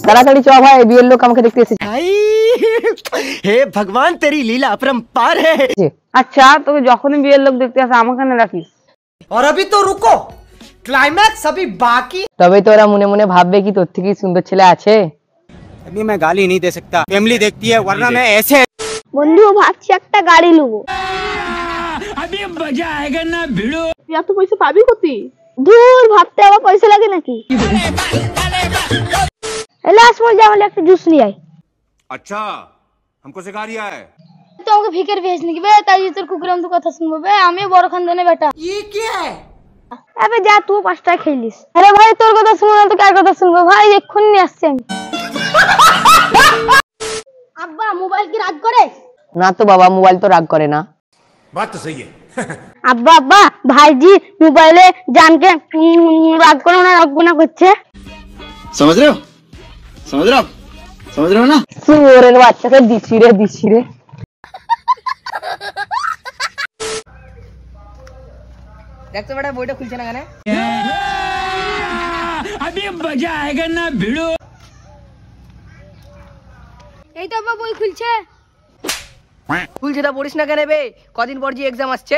তাড়াতাড়ি চ ভাই, বিয়ের লোক আমাকে দেখতে এসেছে। हे भगवान तेरी लीला अपरंपार है। আচ্ছা তোকে যখনই বিয়ের লোক দেখতে আসে আমাকে না রাখিস। और अभी तो रुको, क्लाइमैक्स अभी बाकी। তবে তোরা মনে মনে ভাববে কি তোর থেকে সুন্দর ছেলে আছে। अभी मैं गाली नहीं दे सकता, फैमिली देखती है, वरना मैं ऐसे। বন্ধু ভাবছি একটা গাড়ি নেবো। अभी मजा आएगा ना भिड़ो। এত পয়সা পাবি কোথায়? দূর ভাবতে আবার পয়সা লাগে নাকি? এলাস মোর যা বলে একটা জুস নিয়ে আয়। अच्छा हमको सिखा रिया है। তো আমাকে ভিকার ভেজ নাকি বে, তাই তোর কুকুরের মতো কথা শুনবো বে, আমি বড় খানদানে বেটা। ये क्या है? আবে যা তুই 5টা খেলিস। আরে ভাই তোর কথা শুনবো না তো কার কথা শুনবো ভাই, এক্ষুনি নিয়ে আসছি আমি। আব্বা মোবাইল কি রাগ করে? না তো বাবা, মোবাইল তো রাগ করে না। बात तो सही है। আব্বা আব্বা ভাইজি মোবাইলে জানকে রাগ করে না, রাগ গুনা করছে। समझ रहे हो, समझ रहे हो, समझ रहे हो ना? সুরের বাচ্চাকে দিছি রে দিছি রে। দেখতো বেটা বইটা খুলছে না কেন? अभी मजा आएगा ना भिड़ो। এই তো আব্বা বই খুলছে। খুলছে তা পড়িস না কেন বে? কদিন পর যে এক্সাম আসছে।